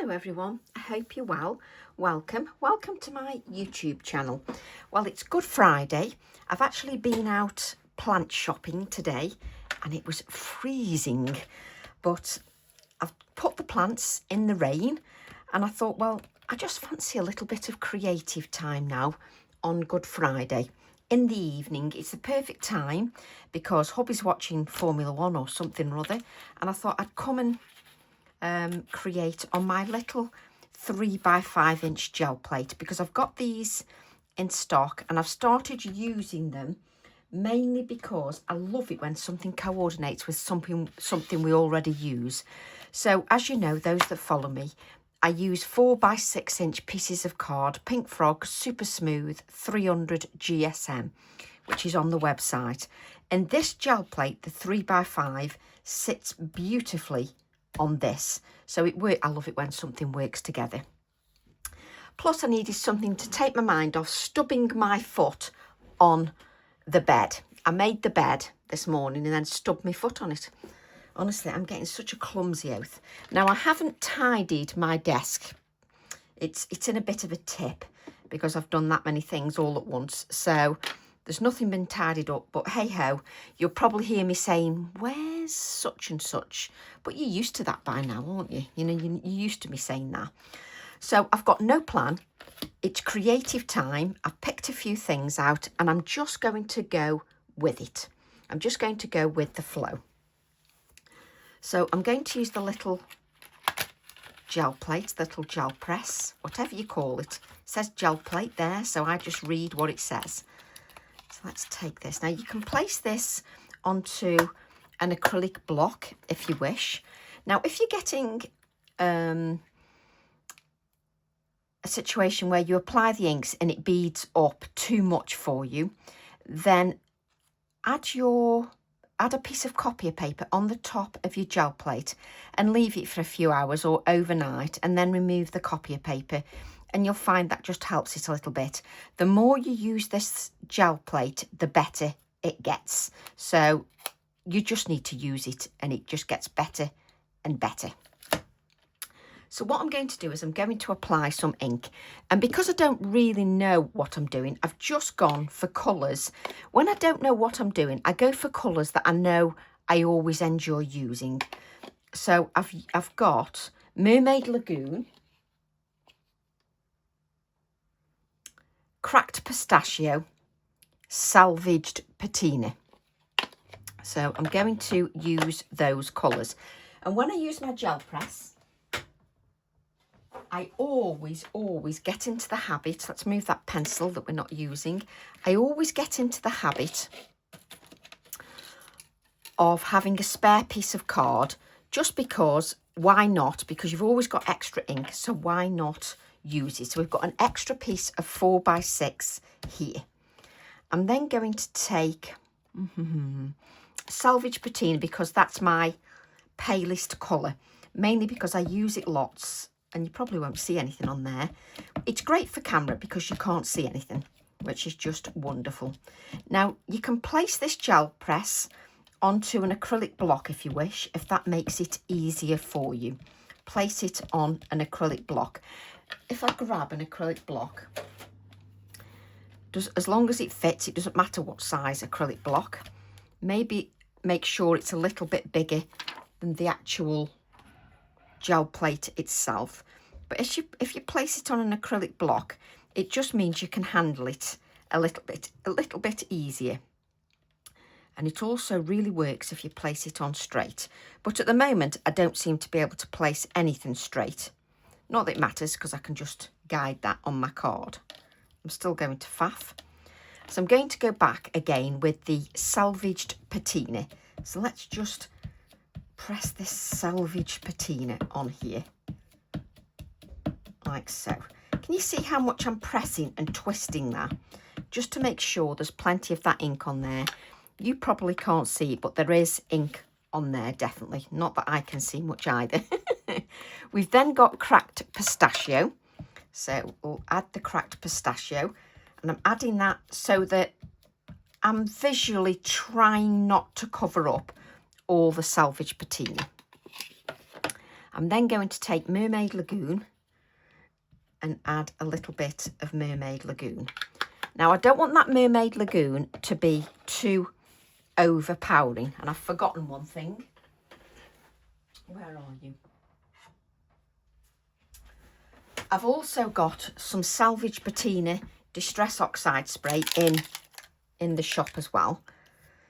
Hello everyone, I hope you're well. Welcome to my YouTube channel. Well, it's Good Friday. I've actually been out plant shopping today and it was freezing, but I've put the plants in the rain and I thought, well, I just fancy a little bit of creative time now on Good Friday. In the evening, it's the perfect time because hubby's watching Formula One or something or other, and I thought I'd come and create on my little 3x5 inch gel plate because I've got these in stock and I've started using them mainly because I love it when something coordinates with something we already use. So as you know, those that follow me, I use 4x6 inch pieces of card, Pink Frog, super smooth, 300 GSM, which is on the website. And this gel plate, the 3x5, sits beautifully on this, so I love it when something works together. Plus I needed something to take my mind off stubbing my foot on the bed. I made the bed this morning and then stubbed my foot on it. Honestly, I'm getting such a clumsy oath. Now I haven't tidied my desk. It's in a bit of a tip because I've done that many things all at once, so there's nothing been tidied up, but hey ho, you'll probably hear me saying, where's such and such? But you're used to that by now, aren't you? You know, you're used to me saying that. So I've got no plan. It's creative time. I've picked a few things out and I'm just going to go with it. I'm just going to go with the flow. So I'm going to use the little gel plate, the little gel press, whatever you call it. It says gel plate there, so I just read what it says. So let's take this. Now you can place this onto an acrylic block if you wish. Now if you're getting a situation where you apply the inks and it beads up too much for you, then add a piece of copier paper on the top of your gel plate and leave it for a few hours or overnight, and then remove the copier paper, and you'll find that just helps it a little bit. The more you use this gel plate, the better it gets. So you just need to use it and it just gets better and better. So what I'm going to do is I'm going to apply some ink, and because I don't really know what I'm doing, I've just gone for colours. When I don't know what I'm doing, I go for colours that I know I always enjoy using. So I've got Mermaid Lagoon, Cracked Pistachio, Salvaged Patina. So I'm going to use those colours. And when I use my gel press, I always get into the habit, let's move that pencil that we're not using. I always get into the habit of having a spare piece of card, just because, why not? Because you've always got extra ink, so why not use it? So we've got an extra piece of 4x6 here. I'm then going to take Salvage Patina because that's my palest colour, mainly because I use it lots. And you probably won't see anything on there. It's great for camera because you can't see anything, which is just wonderful. Now, you can place this gel press onto an acrylic block if you wish, if that makes it easier for you. Place it on an acrylic block. If I grab an acrylic block, as long as it fits, it doesn't matter what size acrylic block. Maybe make sure it's a little bit bigger than the actual gel plate itself, but if you place it on an acrylic block, it just means you can handle it a little bit easier. And it also really works if you place it on straight, but at the moment I don't seem to be able to place anything straight. Not that it matters because I can just guide that on my card. I'm still going to faff, so I'm going to go back again with the Salvaged Patina. So let's just press this Salvage Patina on here, like so. Can you see how much I'm pressing and twisting that? Just to make sure there's plenty of that ink on there. You probably can't see it, but there is ink on there, definitely. Not that I can see much either. We've then got Cracked Pistachio. So we'll add the Cracked Pistachio, and I'm adding that so that I'm visually trying not to cover up all the Salvage Patina. I'm then going to take Mermaid Lagoon and add a little bit of Mermaid Lagoon. Now, I don't want that Mermaid Lagoon to be too overpowering. And I've forgotten one thing. Where are you? I've also got some Salvage Patina Distress Oxide spray in the shop as well.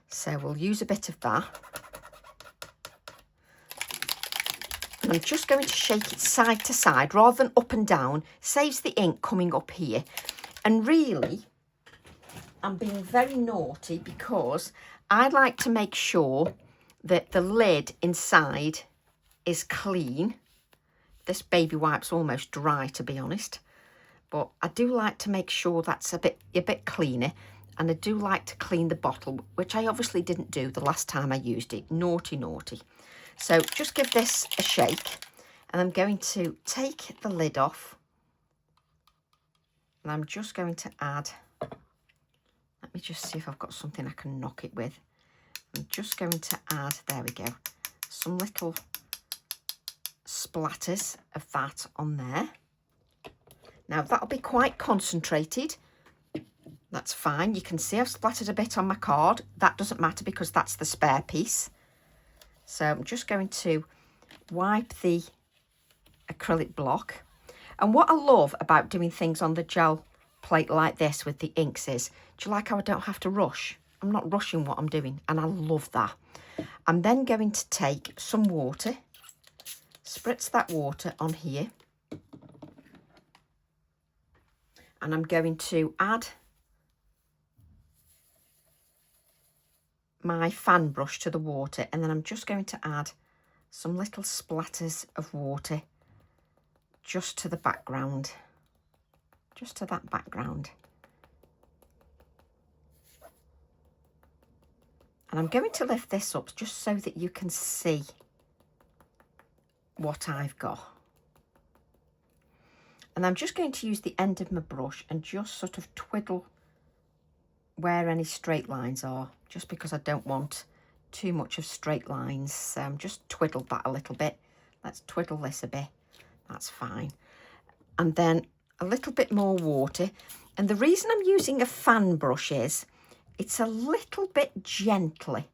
So we'll use a bit of that. And I'm just going to shake it side to side rather than up and down. Saves the ink coming up here. And really, I'm being very naughty because I like to make sure that the lid inside is clean. This baby wipe's almost dry, to be honest. But I do like to make sure that's a bit cleaner. And I do like to clean the bottle, which I obviously didn't do the last time I used it. Naughty, naughty. So just give this a shake. And I'm going to take the lid off. And I'm just going to add, let me just see if I've got something I can knock it with. I'm just going to add, there we go, some little splatters of that on there. Now that'll be quite concentrated. That's fine. You can see I've splattered a bit on my card. That doesn't matter because that's the spare piece. So I'm just going to wipe the acrylic block. And what I love about doing things on the gel plate like this with the inks is, do you like how I don't have to rush? I'm not rushing what I'm doing, and I love that. I'm then going to take some water, spritz that water on here, and I'm going to add my fan brush to the water, and then I'm just going to add some little splatters of water just to the background, just to that background. And I'm going to lift this up just so that you can see what I've got. And I'm just going to use the end of my brush and just sort of twiddle where any straight lines are, just because I don't want too much of straight lines. So just twiddle that a little bit. Let's twiddle this a bit. That's fine. And then a little bit more water. And the reason I'm using a fan brush is it's a little bit gently.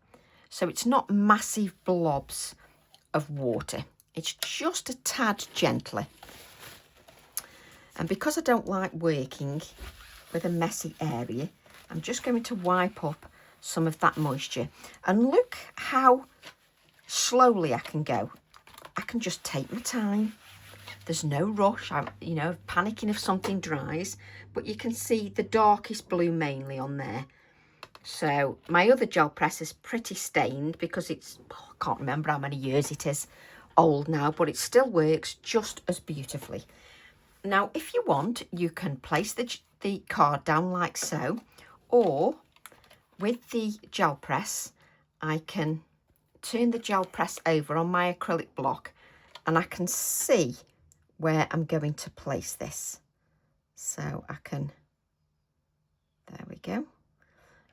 So it's not massive blobs of water. It's just a tad gently. And because I don't like working with a messy area, I'm just going to wipe up some of that moisture. And look how slowly I can go. I can just take my time. There's no rush. I'm, panicking if something dries. But you can see the darkest blue mainly on there. So my other gel press is pretty stained because it's, I can't remember how many years it is old now, but it still works just as beautifully. Now, if you want, you can place the card down like so, or with the gel press, I can turn the gel press over on my acrylic block and I can see where I'm going to place this. So I can, there we go.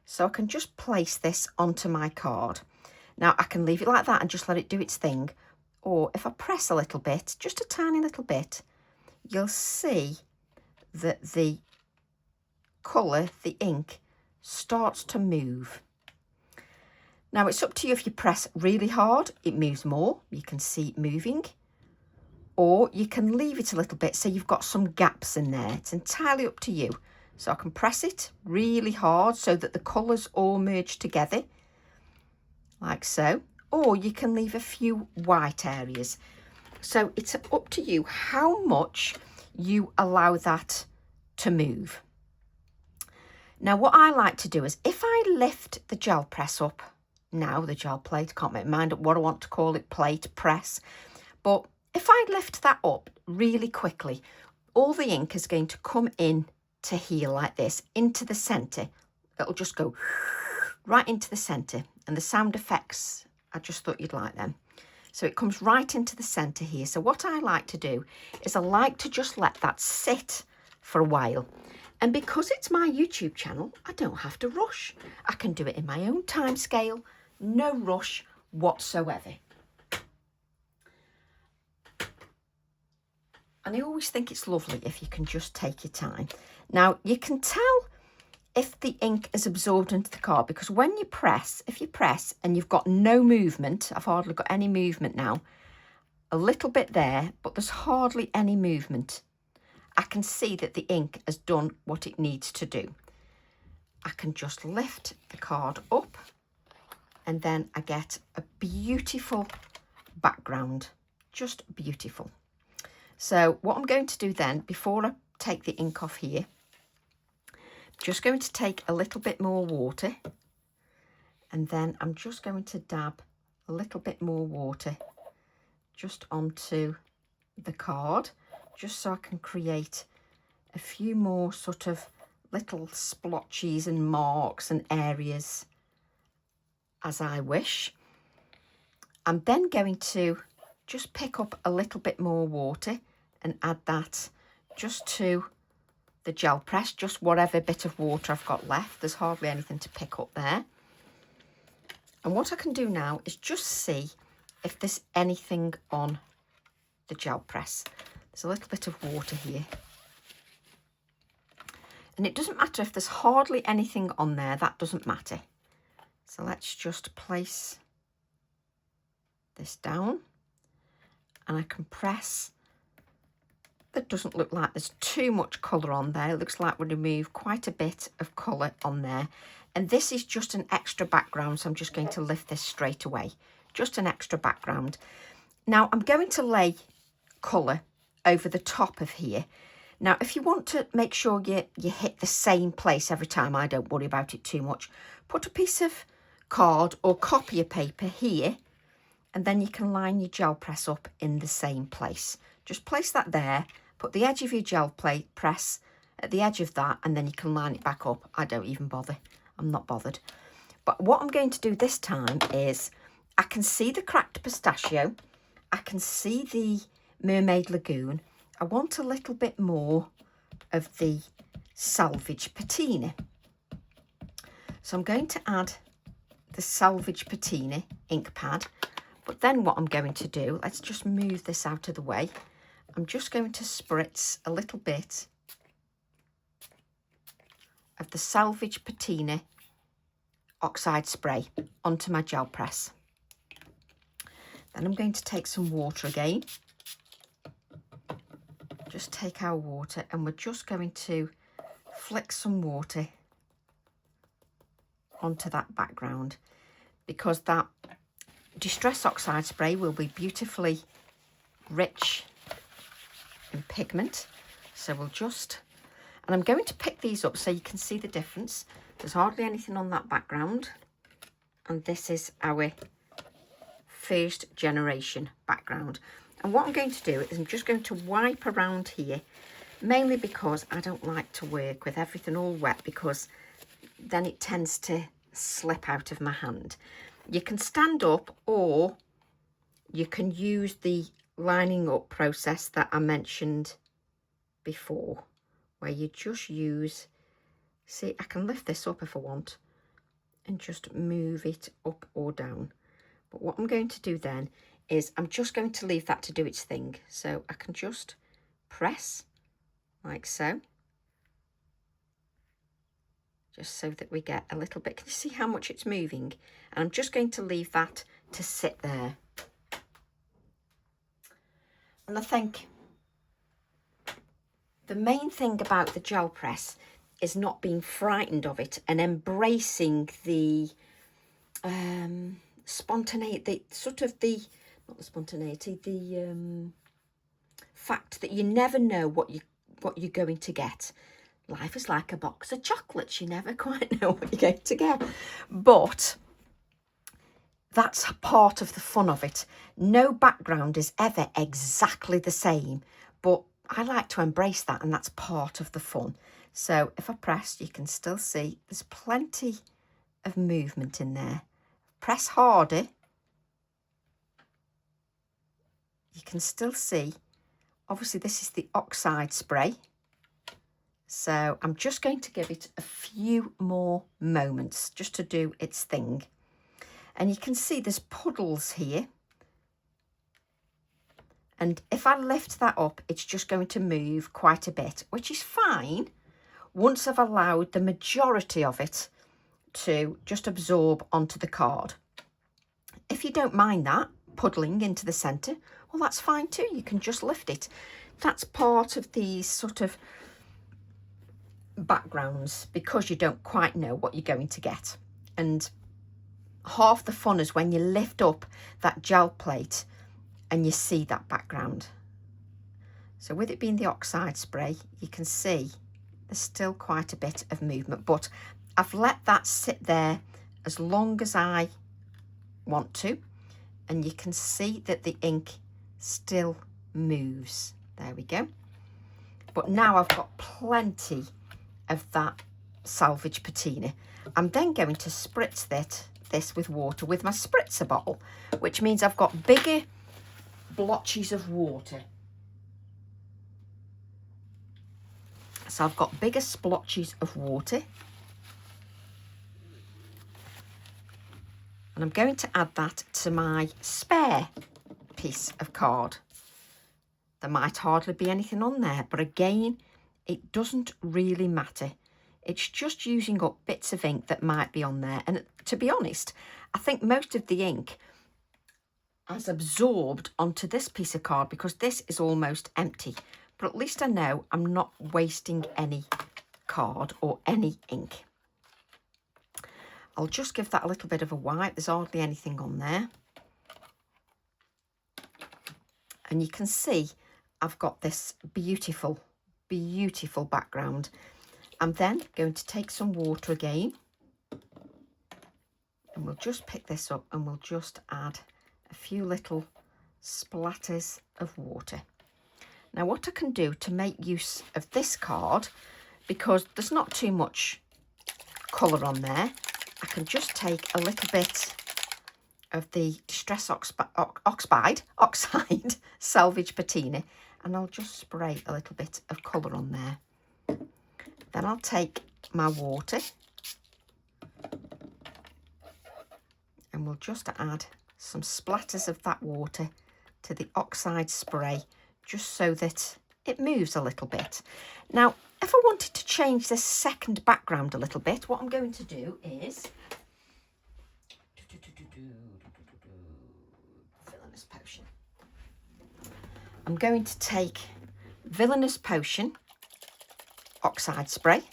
So I can just place this onto my card. Now I can leave it like that and just let it do its thing. Or if I press a little bit, just a tiny little bit, you'll see that the colour, the ink, starts to move. Now it's up to you. If you press really hard, it moves more. You can see it moving. Or you can leave it a little bit so you've got some gaps in there. It's entirely up to you. So I can press it really hard so that the colours all merge together, like so. Or you can leave a few white areas. So it's up to you how much you allow that to move. Now what I like to do is, if I lift the gel press up, now the gel plate, can't make my mind up what I want to call it, plate, press, but if I lift that up really quickly, all the ink is going to come in to here like this, into the centre. It'll just go right into the centre. And the sound effects, I just thought you'd like them. So it comes right into the centre here. So what I like to do is I like to just let that sit for a while. And because it's my YouTube channel, I don't have to rush. I can do it in my own time scale, no rush whatsoever. And I always think it's lovely if you can just take your time. Now, you can tell if the ink is absorbed into the card, because when you press, if you press and you've got no movement, I've hardly got any movement now, a little bit there, but there's hardly any movement. I can see that the ink has done what it needs to do. I can just lift the card up and then I get a beautiful background, just beautiful. So what I'm going to do then, before I take the ink off here, just going to take a little bit more water, and then I'm just going to dab a little bit more water just onto the card, just so I can create a few more sort of little splotches and marks and areas as I wish. I'm then going to just pick up a little bit more water and add that just to the gel press, just whatever bit of water I've got left. There's hardly anything to pick up there. And what I can do now is just see if there's anything on the gel press. There's a little bit of water here. And it doesn't matter if there's hardly anything on there, that doesn't matter. So let's just place this down, and I can press. That doesn't look like there's too much colour on there. It looks like we remove quite a bit of colour on there. And this is just an extra background, so I'm just going to lift this straight away. Just an extra background. Now I'm going to lay colour over the top of here. Now, if you want to make sure you hit the same place every time, I don't worry about it too much. Put a piece of card or copy of paper here, and then you can line your gel press up in the same place. Just place that there. Put the edge of your gel press at the edge of that, and then you can line it back up. I don't even bother. I'm not bothered. But what I'm going to do this time is, I can see the cracked pistachio. I can see the mermaid lagoon. I want a little bit more of the salvage patina. So I'm going to add the salvage patina ink pad. But then what I'm going to do, let's just move this out of the way. I'm just going to spritz a little bit of the salvage patina oxide spray onto my gel press. Then I'm going to take some water again. Just take our water, and we're just going to flick some water onto that background, because that Distress Oxide spray will be beautifully rich in pigment. So we'll just, and I'm going to pick these up so you can see the difference. There's hardly anything on that background, and this is our first generation background. And what I'm going to do is I'm just going to wipe around here, mainly because I don't like to work with everything all wet, because then it tends to slip out of my hand. You can stand up, or you can use the lining up process that I mentioned before, where you just use, see, I can lift this up if I want and just move it up or down. But what I'm going to do then is I'm just going to leave that to do its thing. So I can just press like so, just so that we get a little bit. Can you see how much it's moving? And I'm just going to leave that to sit there. And I think the main thing about the gel press is not being frightened of it and embracing the spontaneity, not the spontaneity, the fact that you never know what you're going to get. Life is like a box of chocolates. You never quite know what you're going to get. But that's part of the fun of it. No background is ever exactly the same, but I like to embrace that, and that's part of the fun. So if I press, you can still see there's plenty of movement in there. Press harder. You can still see, obviously this is the oxide spray. So I'm just going to give it a few more moments just to do its thing. And you can see there's puddles here. And if I lift that up, it's just going to move quite a bit, which is fine once I've allowed the majority of it to just absorb onto the card. If you don't mind that puddling into the centre, well, that's fine too. You can just lift it. That's part of these sort of backgrounds, because you don't quite know what you're going to get. And half the fun is when you lift up that gel plate and you see that background. So with it being the oxide spray, you can see there's still quite a bit of movement, but I've let that sit there as long as I want to, and you can see that the ink still moves. There we go. But now I've got plenty of that salvage patina. I'm then going to spritz this with water with my spritzer bottle, which means I've got bigger blotches of water. So I've got bigger splotches of water. And I'm going to add that to my spare piece of card. There might hardly be anything on there, but again, it doesn't really matter. It's just using up bits of ink that might be on there. And to be honest, I think most of the ink has absorbed onto this piece of card because this is almost empty. But at least I know I'm not wasting any card or any ink. I'll just give that a little bit of a wipe. There's hardly anything on there. And you can see I've got this beautiful, beautiful background. I'm then going to take some water again. And we'll just pick this up and we'll just add a few little splatters of water. Now what I can do to make use of this card, because there's not too much colour on there, I can just take a little bit of the Distress Oxide Salvage Patina, and I'll just spray a little bit of colour on there. Then I'll take my water and we'll just add some splatters of that water to the oxide spray, just so that it moves a little bit. Now, if I wanted to change this second background a little bit, what I'm going to do is Villainous Potion. I'm going to take Villainous Potion oxide spray.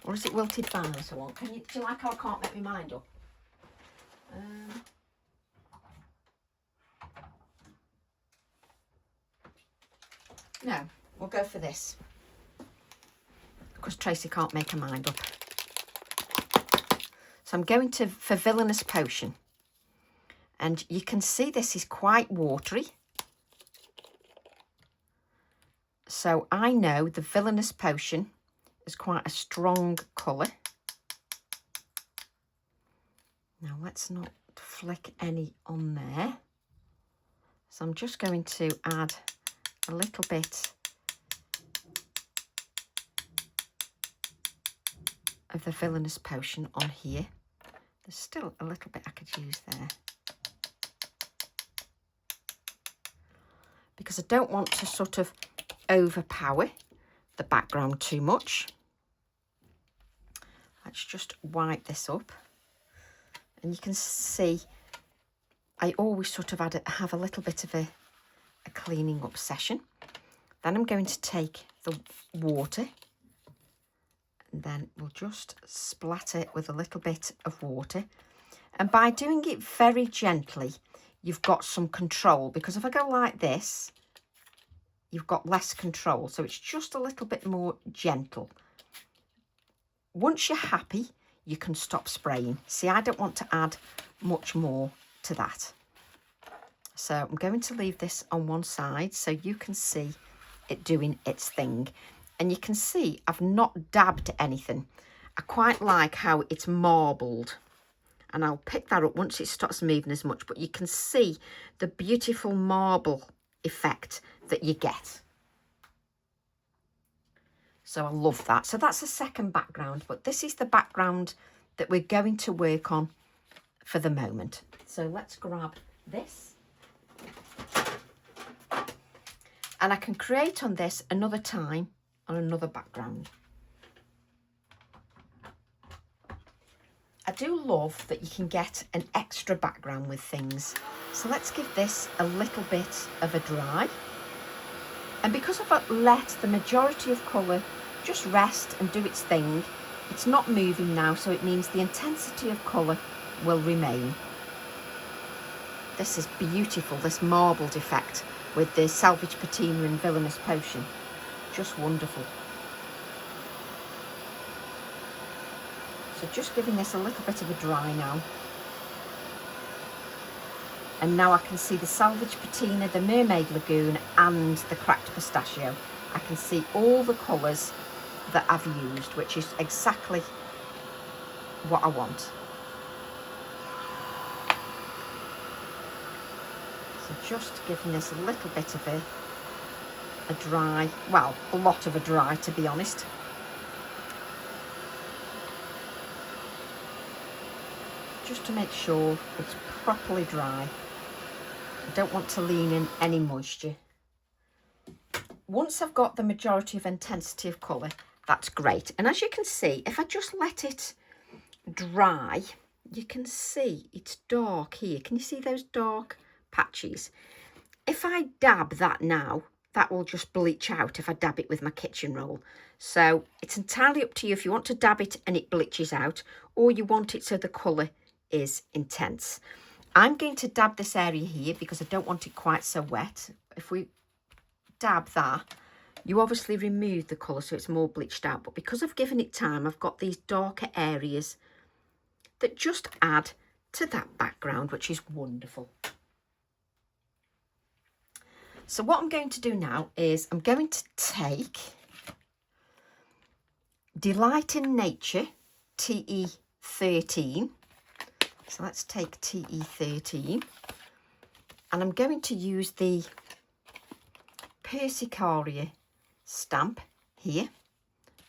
Or is it Wilted Violet I want? Do you like how I can't make my mind up? No, we'll go for this, because Tracy can't make her mind up. So I'm going for Villainous Potion. And you can see this is quite watery. So I know the Villainous Potion is quite a strong colour. Now let's not flick any on there. So I'm just going to add a little bit of the Villainous Potion on here. There's still a little bit I could use there, because I don't want to sort of overpower the background too much. Let's just wipe this up, and you can see I always sort of have a little bit of a cleaning up session. Then I'm going to take the water, and then we'll just splatter it with a little bit of water. And by doing it very gently, you've got some control, because if I go like this, you've got less control. So it's just a little bit more gentle. Once you're happy, you can stop spraying. See, I don't want to add much more to that. So I'm going to leave this on one side so you can see it doing its thing. And you can see I've not dabbed anything. I quite like how it's marbled. And I'll pick that up once it starts moving as much. But you can see the beautiful marble effect that you get. So I love that. So that's the second background. But this is the background that we're going to work on for the moment. So let's grab this. And I can create on this another time on another background. I do love that you can get an extra background with things. So let's give this a little bit of a dry. And because I've let the majority of colour just rest and do its thing, it's not moving now, so it means the intensity of colour will remain. This is beautiful, this marbled effect with the Salvage Patina and Villainous Potion. Just wonderful. So just giving this a little bit of a dry now. And now I can see the Salvage Patina, the Mermaid Lagoon and the Cracked Pistachio. I can see all the colours that I've used, which is exactly what I want. So just giving this a little bit of a dry, well, a lot of a dry, to be honest. Just to make sure it's properly dry. I don't want to lean in any moisture. Once I've got the majority of intensity of colour, that's great. And as you can see, if I just let it dry, you can see it's dark here. Can you see those dark patches? If I dab that now, that will just bleach out if I dab it with my kitchen roll. So it's entirely up to you if you want to dab it and it bleaches out, or you want it so the colour is intense. I'm going to dab this area here because I don't want it quite so wet. If we dab that, you obviously remove the colour so it's more bleached out, but because I've given it time, I've got these darker areas that just add to that background, which is wonderful. So what I'm going to do now is I'm going to take Delight in Nature TE13. So let's take TE13, and I'm going to use the Persicaria stamp here.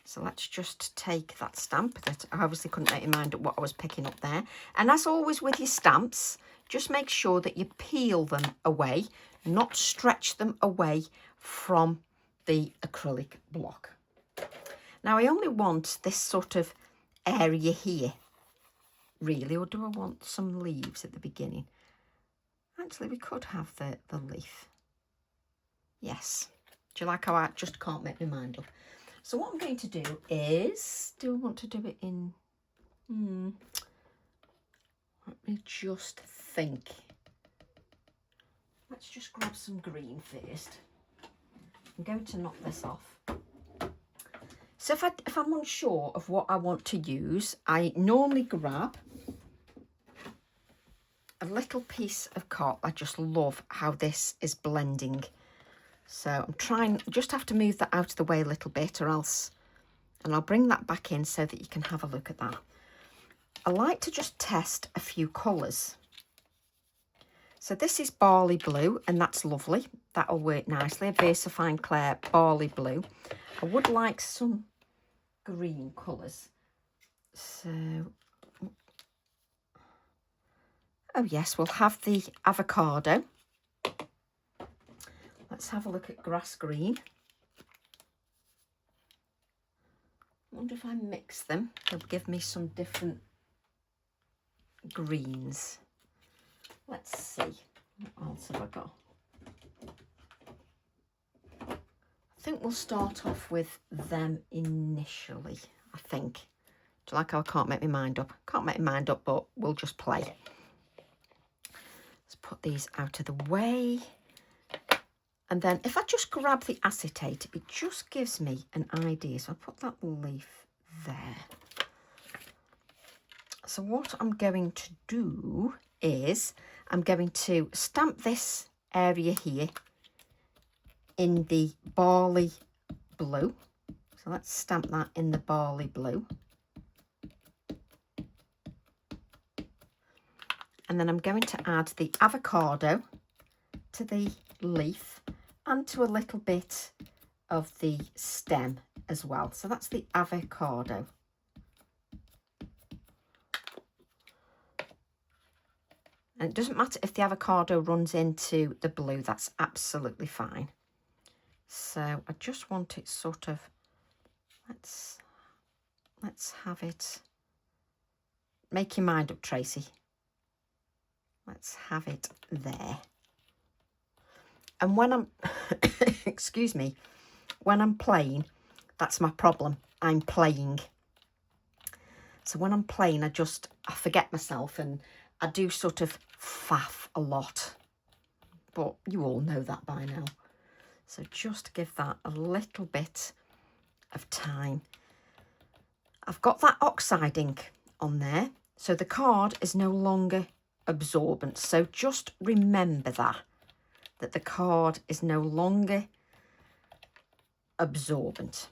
So let's just take that stamp that I obviously couldn't make in mind what I was picking up there. And as always with your stamps, just make sure that you peel them away, not stretch them away from the acrylic block. Now I only want this sort of area here, really, or do I want some leaves at the beginning? Actually, we could have the leaf. Yes. Do you like how I just can't make my mind up? So what I'm going to do is, do I want to do it in, let me just think. Let's just grab some green first. I'm going to knock this off. So if I'm unsure of what I want to use, I normally grab a little piece of cotton. I just love how this is blending. So I'm trying, just have to move that out of the way a little bit or else, and I'll bring that back in so that you can have a look at that. I like to just test a few colours. So this is Barley Blue, and that's lovely. That'll work nicely. A VersaFine Clair Barley Blue. I would like some green colours. So, oh yes, we'll have the Avocado. Let's have a look at Grass Green. I wonder if I mix them, they'll give me some different greens. Let's see, what else have I got? I think we'll start off with them initially, I think. Do you like how I can't make my mind up? Can't make my mind up, but we'll just play. Let's put these out of the way. And then if I just grab the acetate, it just gives me an idea. So I'll put that leaf there. So what I'm going to do is I'm going to stamp this area here in the Barley Blue. So let's stamp that in the Barley Blue. And then I'm going to add the Avocado to the leaf and to a little bit of the stem as well. So that's the Avocado. And it doesn't matter if the avocado runs into the blue, that's absolutely fine. So I just want it sort of, let's have it, make your mind up, Tracy. Let's have it there. And when I'm, excuse me, when I'm playing, that's my problem. I'm playing. So when I'm playing, I forget myself and I do sort of faff a lot. But you all know that by now. So just give that a little bit of time. I've got that oxide ink on there. So the card is no longer absorbent. So just remember that the card is no longer absorbent.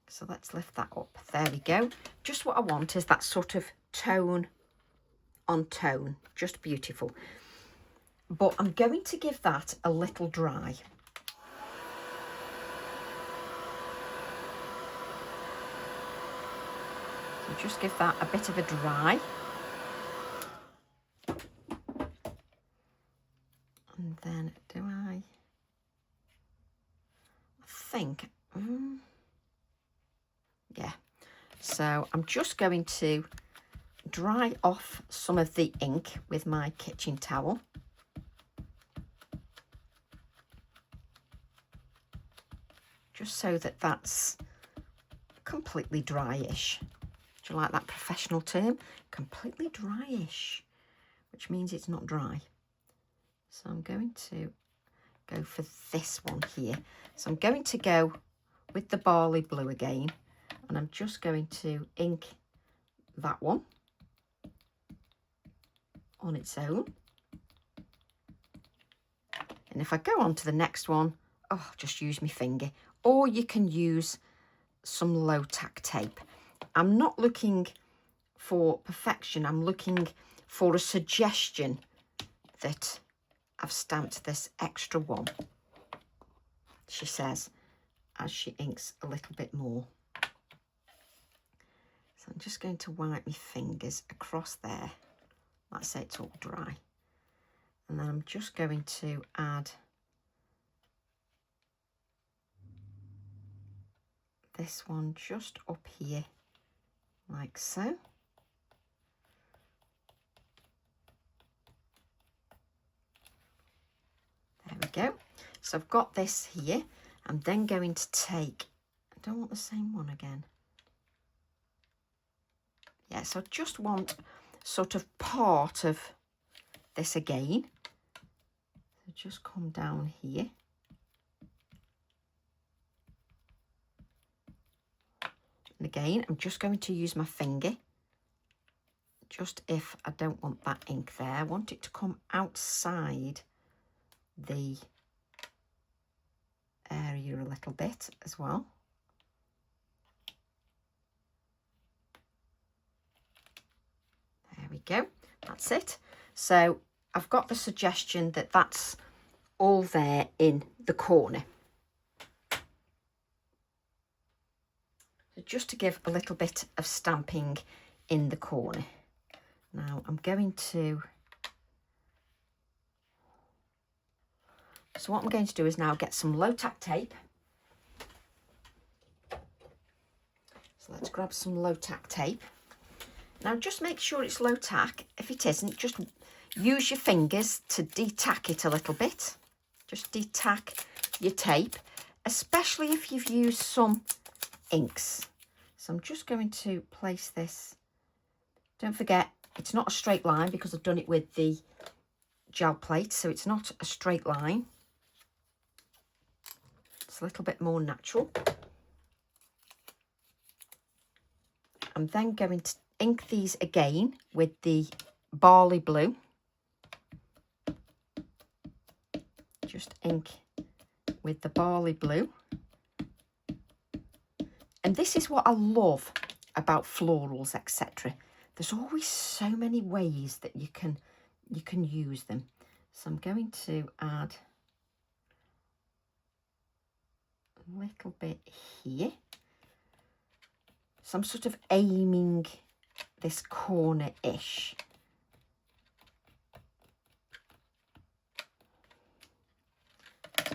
So let's lift that up. There we go. Just what I want is that sort of tone on tone. Just beautiful. But I'm going to give that a little dry. So just give that a bit of a dry. And then I think, yeah. So I'm just going to dry off some of the ink with my kitchen towel. Just so that that's completely dryish. Do you like that professional term? Completely dryish, which means it's not dry. So I'm going to go for this one here. So I'm going to go with the barley blue again, and I'm just going to ink that one on its own. And if I go on to the next one, oh, just use my finger, or you can use some low tack tape. I'm not looking for perfection. I'm looking for a suggestion that I've stamped this extra one, she says, as she inks a little bit more. So I'm just going to wipe my fingers across there. Let's say it's all dry. And then I'm just going to add this one just up here, like so. There we go. So I've got this here. I'm then going to take, I don't want the same one again. Yeah, so I just want sort of part of this again. So just come down here. And again, I'm just going to use my finger. Just if I don't want that ink there, I want it to come outside the area a little bit as well. There we go. That's it. So I've got the suggestion that that's all there in the corner. So just to give a little bit of stamping in the corner. Now I'm going to, so what I'm going to do is now get some low tack tape. So let's grab some low tack tape. Now just make sure it's low tack. If it isn't, just use your fingers to de-tack it a little bit. Just de-tack your tape, especially if you've used some inks. So I'm just going to place this. Don't forget, it's not a straight line because I've done it with the gel plate, so it's not a straight line. It's a little bit more natural. I'm then going to ink these again with the barley blue. Just ink with the barley blue. And this is what I love about florals, etc. There's always so many ways that you can use them. So I'm going to add a little bit here. So I'm sort of aiming this corner-ish.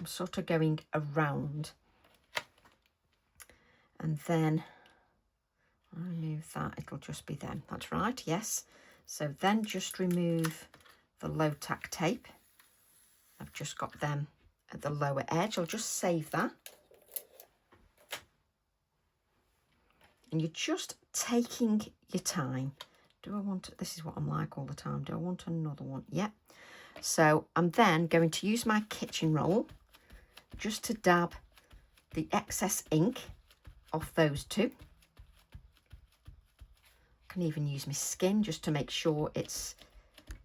I'm sort of going around. And then I'll remove that, it'll just be them. That's right, yes. So then just remove the low tack tape. I've just got them at the lower edge. I'll just save that. And you're just taking your time. Do I want, this is what I'm like all the time. Do I want another one? Yep. So I'm then going to use my kitchen roll just to dab the excess ink off those two. I can even use my skin just to make sure it's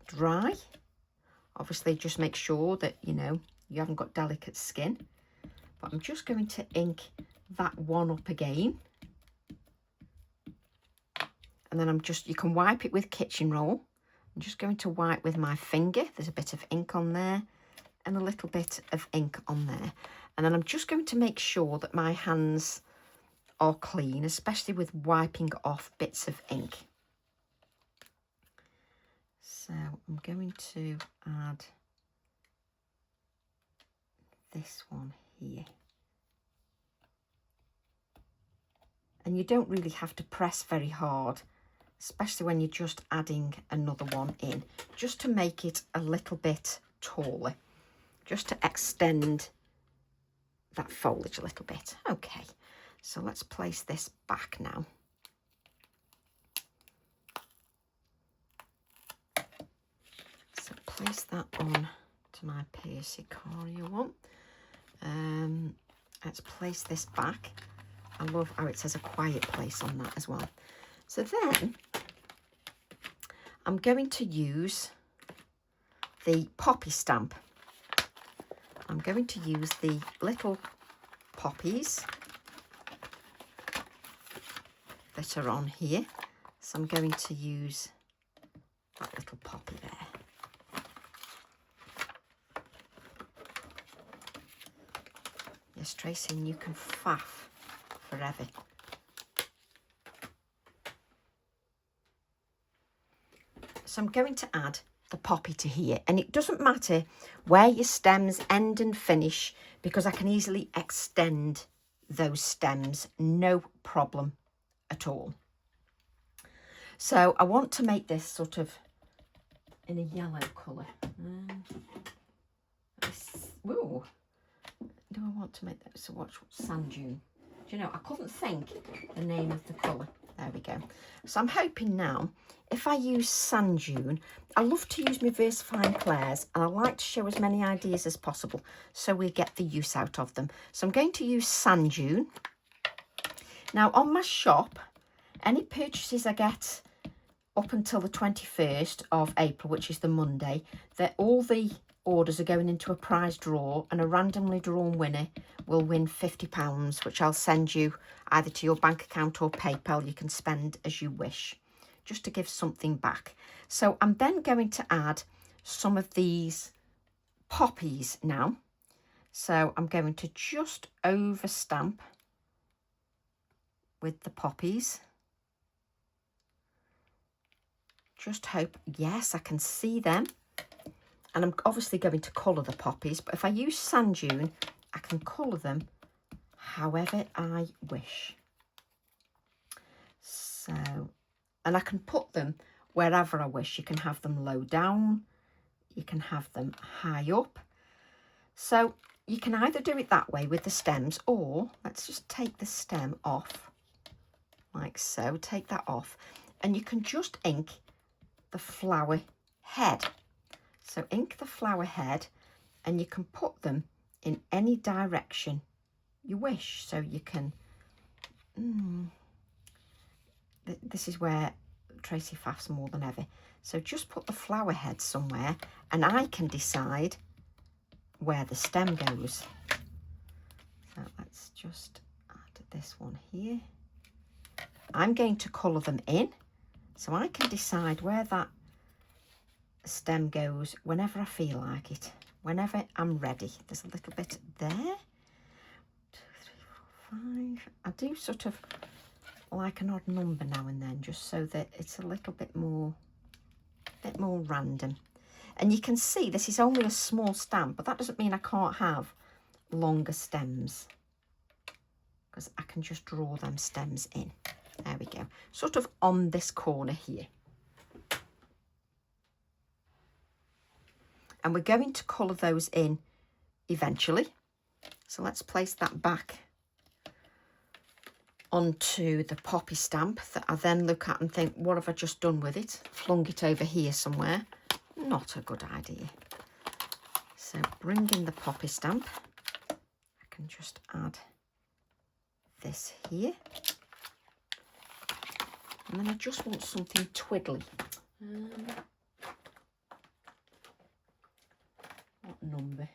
dry. Obviously just make sure that, you know, you haven't got delicate skin. But I'm just going to ink that one up again. And then I'm just, you can wipe it with kitchen roll. I'm just going to wipe with my finger. There's a bit of ink on there and a little bit of ink on there. And then I'm just going to make sure that my hands are clean, especially with wiping off bits of ink. So I'm going to add this one here. And you don't really have to press very hard, especially when you're just adding another one in, just to make it a little bit taller, just to extend that foliage a little bit. Okay, so let's place this back now. So place that on to my Persicaria one. Let's place this back. I love how it says a quiet place on that as well. So then I'm going to use the poppy stamp. I'm going to use the little poppies that are on here. So I'm going to use that little poppy there. Yes, Tracy, and you can faff forever. So I'm going to add the poppy to here, and it doesn't matter where your stems end and finish because I can easily extend those stems, no problem at all. So I want to make this sort of in a yellow colour. Ooh, do I want to make that? So watch sand dune. Do you know, I couldn't think the name of the colour. There we go. So I'm hoping now, if I use sand dune, I love to use my VersaFine Clairs, and I like to show as many ideas as possible so we get the use out of them. So I'm going to use sand dune. Now on my shop, any purchases I get up until the 21st of April, which is the Monday, that all the orders are going into a prize draw, and a randomly drawn winner will win £50, which I'll send you either to your bank account or PayPal. You can spend as you wish, just to give something back. So I'm then going to add some of these poppies now. So I'm going to just over stamp with the poppies. Just hope, yes, I can see them. And I'm obviously going to colour the poppies, but if I use sand dune, I can colour them however I wish. So, and I can put them wherever I wish. You can have them low down, you can have them high up. So you can either do it that way with the stems, or let's just take the stem off, like so, take that off, and you can just ink the flower head. So ink the flower head, and you can put them in any direction you wish. So you can, this is where Tracy faffs more than ever. So just put the flower head somewhere, and I can decide where the stem goes. So let's just add this one here. I'm going to colour them in, so I can decide where that stem goes whenever I feel like it, whenever I'm ready. There's a little bit there. 2, 3, 4, 5. I do sort of like an odd number now and then, just so that it's a little bit more random. And you can see this is only a small stamp, but that doesn't mean I can't have longer stems, because I can just draw them stems in. There we go, sort of on this corner here. And we're going to colour those in eventually. So let's place that back onto the poppy stamp that I then look at and think, what have I just done with it? Flung it over here somewhere. Not a good idea. So bring in the poppy stamp. I can just add this here. And then I just want something twiddly. What number?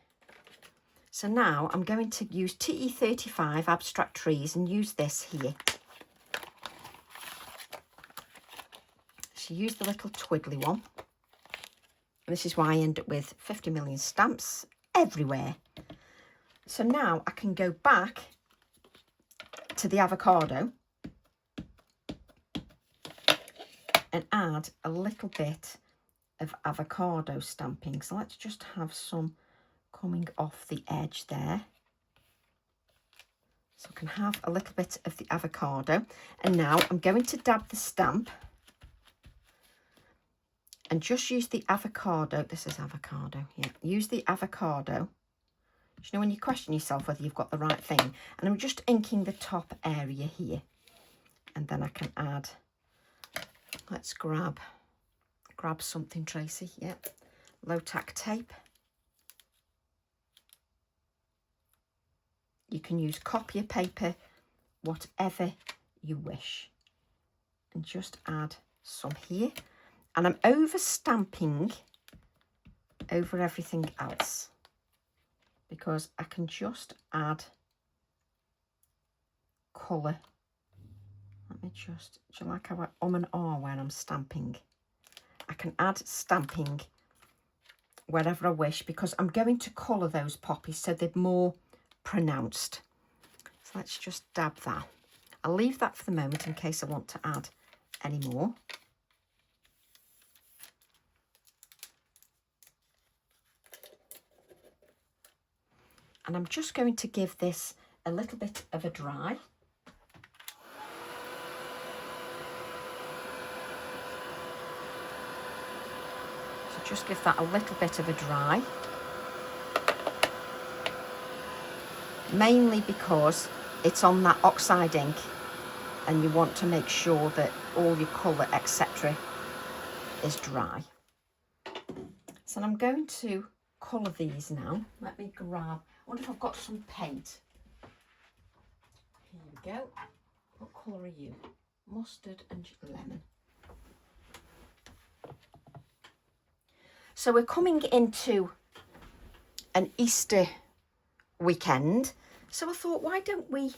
So now I'm going to use TE35 Abstract Trees and use this here. So use the little twiddly one. And this is why I end up with 50 million stamps everywhere. So now I can go back to the avocado and add a little bit of avocado stamping. So let's just have some coming off the edge there. So I can have a little bit of the avocado. And now I'm going to dab the stamp and just use the avocado. This is avocado, yeah. Use the avocado. You know when you question yourself whether you've got the right thing. And I'm just inking the top area here. And then I can add, let's grab something, Tracy, yeah. Low tack tape. You can use copier paper, whatever you wish. And just add some here. And I'm over stamping over everything else, because I can just add colour. Let me just, do you like how I and ah when I'm stamping? I can add stamping wherever I wish, because I'm going to colour those poppies so they're more pronounced. So let's just dab that. I'll leave that for the moment in case I want to add any more. And I'm just going to give this a little bit of a dry. So just give that a little bit of a dry. Mainly because it's on that oxide ink and you want to make sure that all your colour, etc. is dry. So I'm going to colour these now. Let me grab, I wonder if I've got some paint. Here we go. What colour are you? Mustard and lemon. So we're coming into an Easter weekend, so I thought, why don't we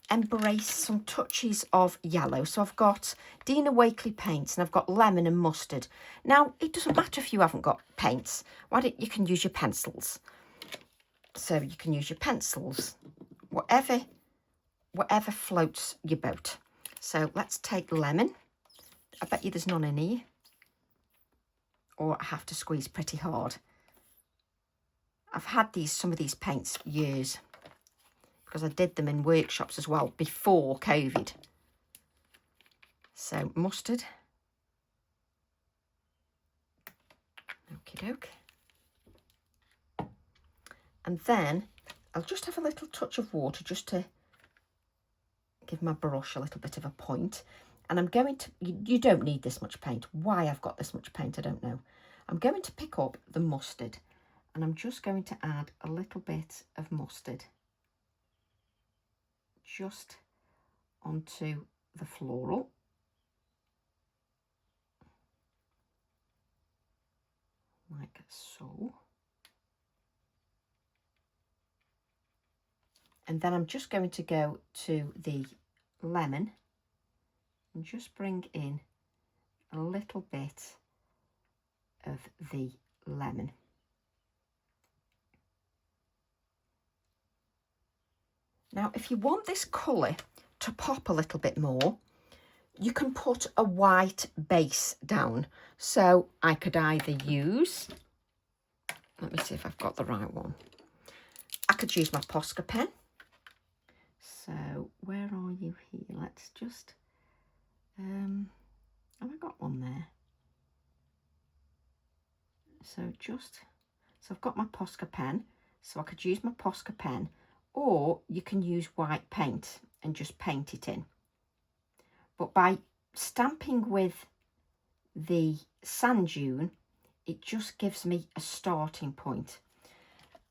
embrace some touches of yellow? So I've got Dina Wakley paints and I've got lemon and mustard. Now it doesn't matter if you haven't got paints. Why don't you can use your pencils? So you can use your pencils, whatever floats your boat. So let's take lemon. I bet you there's none in here, or I have to squeeze pretty hard. I've had some of these paints years, because I did them in workshops as well before COVID. So mustard. Okie doke. And then I'll just have a little touch of water just to give my brush a little bit of a point. And I'm going to, you don't need this much paint. Why I've got this much paint, I don't know. I'm going to pick up the mustard and I'm just going to add a little bit of mustard just onto the floral. Like so. And then I'm just going to go to the lemon and just bring in a little bit of the lemon. Now, if you want this colour to pop a little bit more, you can put a white base down. So I could either use, let me see if I've got the right one. I could use my Posca pen. So where are you here? Let's just, have I got one there? So I've got my Posca pen, so I could use my Posca pen, or you can use white paint and just paint it in. But by stamping with the sand dune, it just gives me a starting point.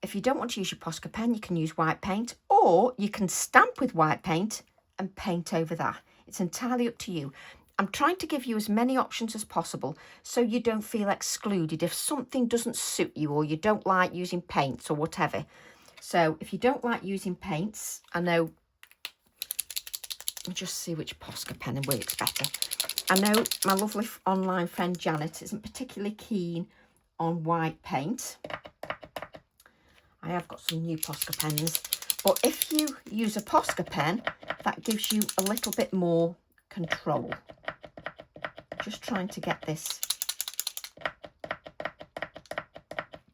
If you don't want to use your Posca pen, you can use white paint, or you can stamp with white paint and paint over that. It's entirely up to you. I'm trying to give you as many options as possible so you don't feel excluded if something doesn't suit you or you don't like using paints or whatever. So if you don't like using paints, I know, let me just see which Posca pen works better. I know my lovely online friend Janet isn't particularly keen on white paint. I have got some new Posca pens, but if you use a Posca pen, that gives you a little bit more control. Just trying to get this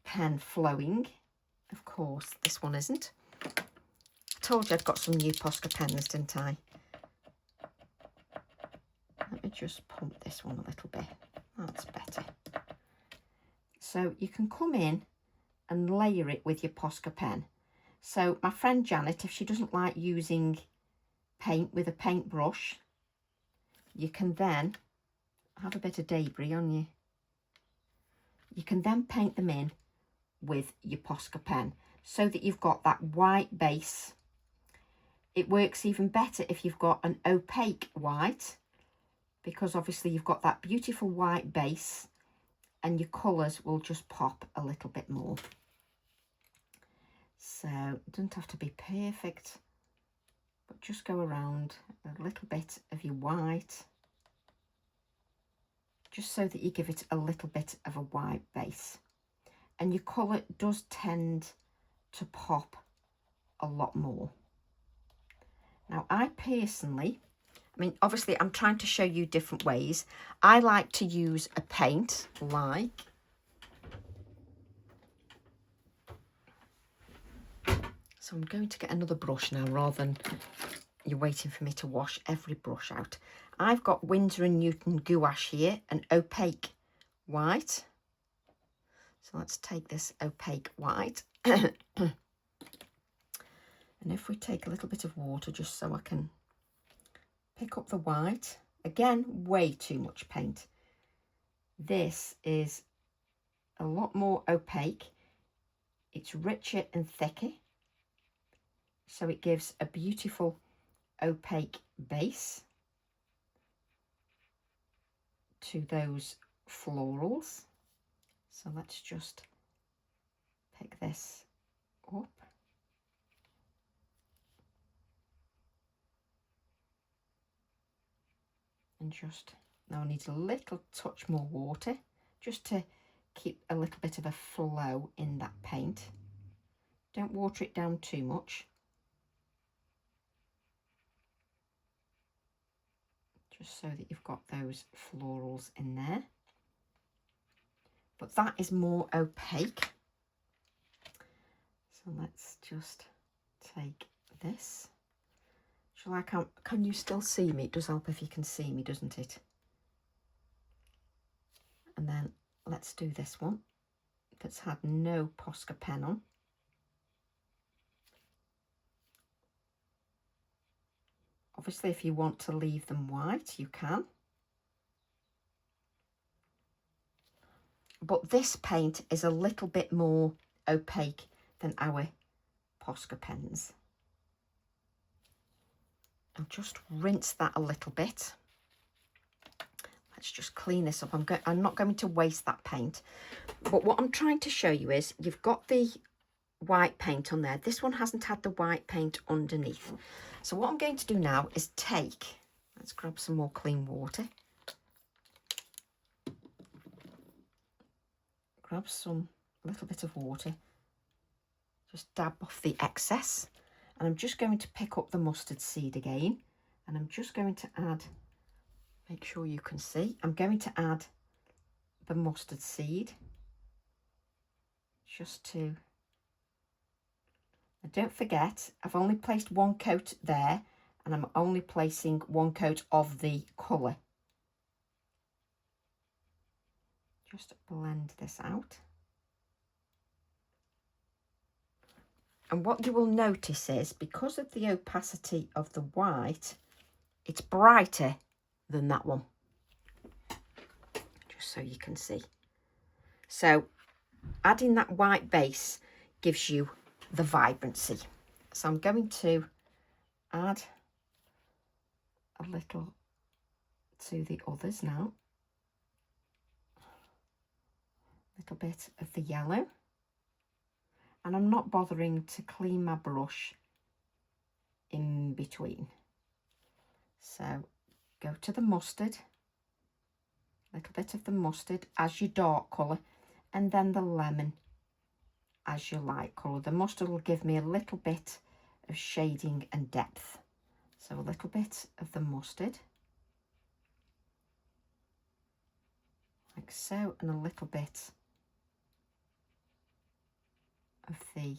pen flowing. Of course, this one isn't. I told you I'd got some new Posca pens, didn't I? Let me just pump this one a little bit. That's better. So you can come in and layer it with your Posca pen. So my friend Janet, if she doesn't like using paint with a paintbrush, you can then have a bit of debris on you. You can then paint them in with your Posca pen so that you've got that white base. It works even better if you've got an opaque white, because obviously you've got that beautiful white base and your colours will just pop a little bit more. So it doesn't have to be perfect, but just go around a little bit of your white, just so that you give it a little bit of a white base. And your colour does tend to pop a lot more. Now, I personally, I mean, obviously I'm trying to show you different ways. I like to use a paint like, so I'm going to get another brush now rather than you're waiting for me to wash every brush out. I've got Winsor & Newton gouache here, an opaque white. So let's take this opaque white. And if we take a little bit of water just so I can pick up the white. Again, way too much paint. This is a lot more opaque. It's richer and thicker. So it gives a beautiful opaque base to those florals. So let's just pick this up. And just, now I need a little touch more water just to keep a little bit of a flow in that paint. Don't water it down too much. Just so that you've got those florals in there. But that is more opaque. So let's just take this. Shall I can you still see me? It does help if you can see me, doesn't it? And then let's do this one that's had no Posca pen on. Obviously, if you want to leave them white, you can. But this paint is a little bit more opaque than our Posca pens. I'll just rinse that a little bit. Let's just clean this up. I'm not going to waste that paint. But what I'm trying to show you is you've got the white paint on there. This one hasn't had the white paint underneath. So what I'm going to do now is let's grab some more clean water. Grab a little bit of water. Just dab off the excess. And I'm just going to pick up the mustard seed again. And I'm just going to add, make sure you can see, I'm going to add the mustard seed. Just to, Now don't forget, I've only placed one coat there, and I'm only placing one coat of the colour. Just blend this out. And what you will notice is, because of the opacity of the white, it's brighter than that one. Just so you can see. So adding that white base gives you the vibrancy. So I'm going to add a little to the others now. A little bit of the yellow. And I'm not bothering to clean my brush in between. So go to the mustard, a little bit of the mustard as your dark colour, and then the lemon as your light colour. The mustard will give me a little bit of shading and depth. So a little bit of the mustard, like so, and a little bit of the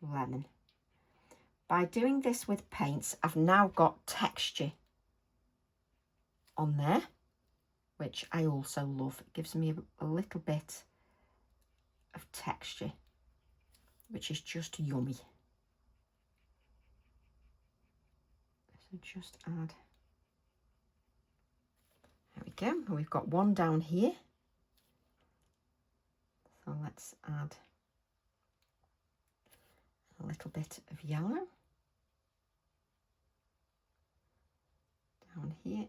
lemon. By doing this with paints, I've now got texture on there, which I also love. It gives me a little bit of texture, which is just yummy. So just add, there we go. We've got one down here. So let's add a little bit of yellow down here.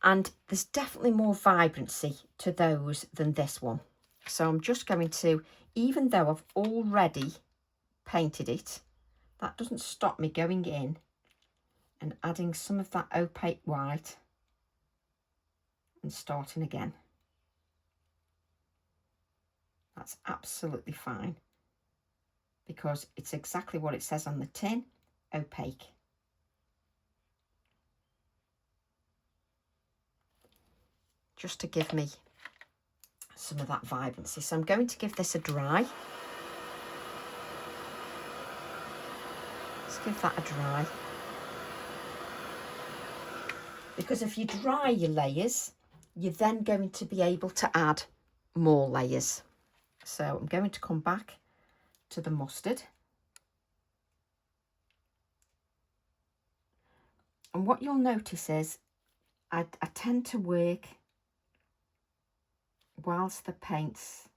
And there's definitely more vibrancy to those than this one. So I'm just going to, even though I've already painted it, that doesn't stop me going in and adding some of that opaque white and starting again. That's absolutely fine, because it's exactly what it says on the tin, opaque. Just to give me some of that vibrancy. So I'm going to give this a dry. Let's give that a dry. Because if you dry your layers, you're then going to be able to add more layers. So I'm going to come back to the mustard. And what you'll notice is I tend to work whilst the paints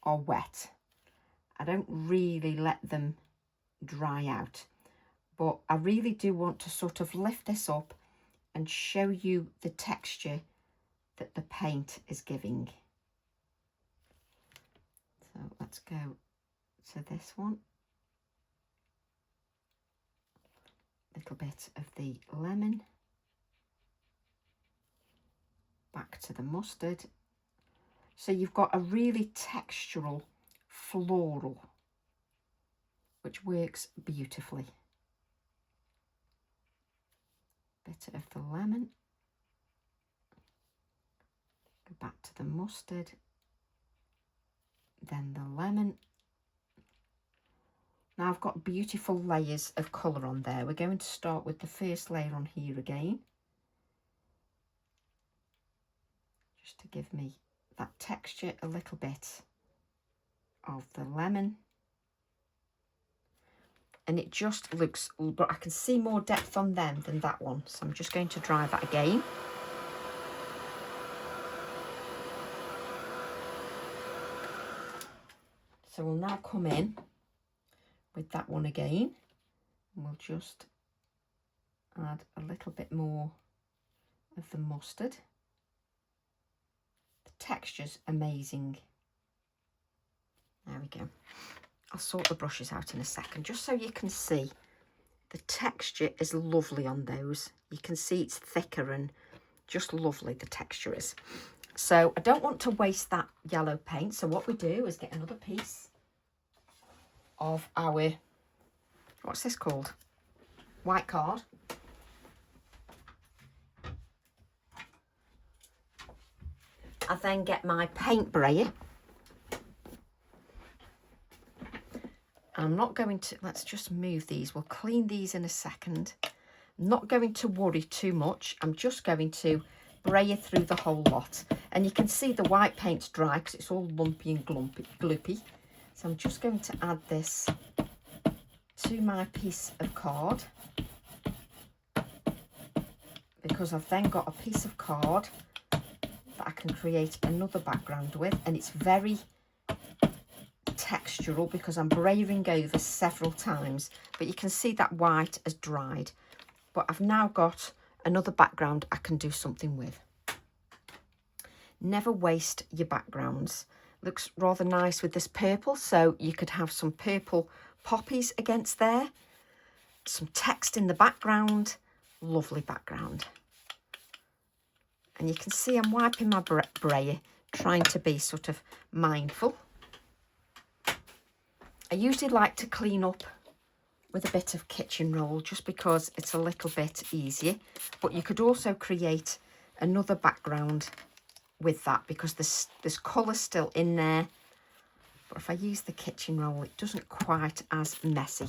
are wet. I don't really let them dry out, but I really do want to sort of lift this up and show you the texture that the paint is giving. So let's go to this one. A little bit of the lemon. Back to the mustard. So you've got a really textural floral, which works beautifully. Bit of the lemon. Go back to the mustard. Then the lemon. Now I've got beautiful layers of colour on there. We're going to start with the first layer on here again. Just to give me that texture, a little bit of the lemon. And it just looks, but I can see more depth on them than that one. So I'm just going to dry that again. So we'll now come in with that one again. And we'll just add a little bit more of the mustard. The texture's amazing. There we go. I'll sort the brushes out in a second, just so you can see the texture is lovely on those. You can see it's thicker and just lovely, the texture is. So I don't want to waste that yellow paint. So what we do is get another piece of our, what's this called? White card. I then get my paint brayer. I'm not going to, let's just move these. We'll clean these in a second. I'm not going to worry too much. I'm just going to brayer through the whole lot. And you can see the white paint's dry because it's all lumpy and gloopy. So I'm just going to add this to my piece of card, because I've then got a piece of card that I can create another background with, and it's very textural because I'm brayering over several times, but you can see that white has dried. But I've now got another background I can do something with. Never waste your backgrounds. Looks rather nice with this purple, so you could have some purple poppies against there, some text in the background. Lovely background. And you can see I'm wiping my brayer, trying to be sort of mindful. I usually like to clean up with a bit of kitchen roll just because it's a little bit easier, but you could also create another background with that because there's colour still in there. But if I use the kitchen roll, it doesn't quite as messy.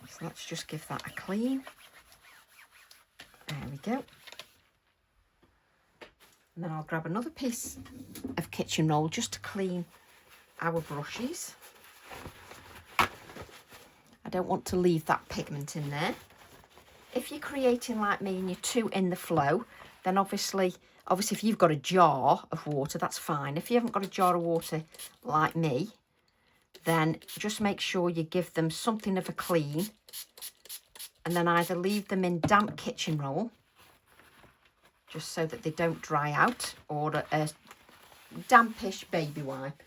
So let's just give that a clean. There we go. And then I'll grab another piece of kitchen roll just to clean our brushes. I don't want to leave that pigment in there. If you're creating like me and you're too in the flow, then obviously if you've got a jar of water, that's fine. If you haven't got a jar of water like me, then just make sure you give them something of a clean, and then either leave them in damp kitchen roll just so that they don't dry out, or a dampish baby wipe.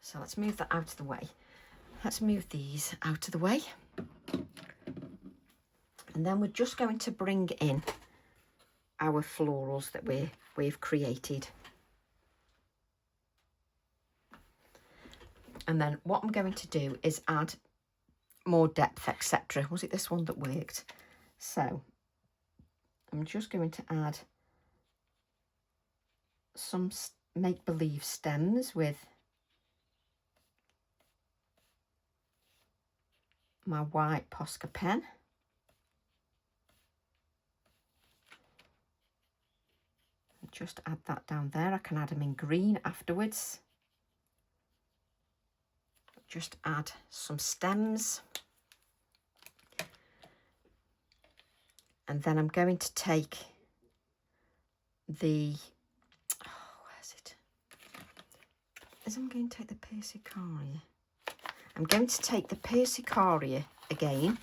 So let's move that out of the way. Let's move these out of the way. And then we're just going to bring in our florals that we've created. And then what I'm going to do is add more depth, etc. Was it this one that worked? So I'm just going to add some make-believe stems with my white Posca pen. Just add that down there. I can add them in green afterwards. Just add some stems. And then I'm going to take the, where's it? I'm going to take the Persicaria. I'm going to take the Persicaria again,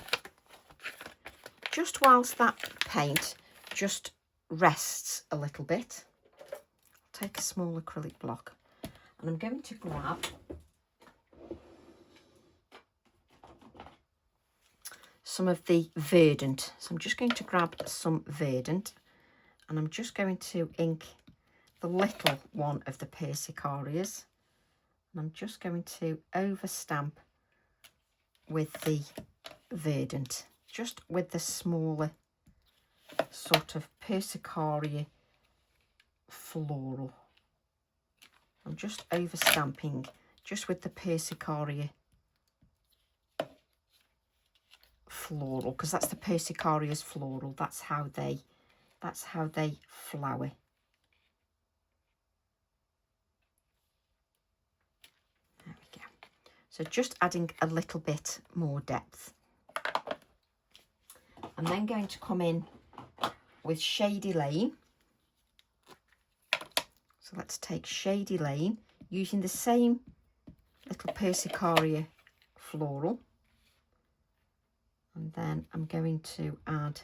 just whilst that paint just rests a little bit. I'll take a small acrylic block and I'm going to grab some of the verdant. So I'm just going to grab some verdant and I'm just going to ink the little one of the Persicarias, and I'm just going to overstamp with the verdant, just with the smaller sort of Persicaria floral. I'm just overstamping just with the Persicaria floral, because that's the Persicaria's floral. That's how they flower. There we go. So just adding a little bit more depth. I'm then going to come in with Shady Lane. So let's take Shady Lane using the same little Persicaria floral. And then I'm going to add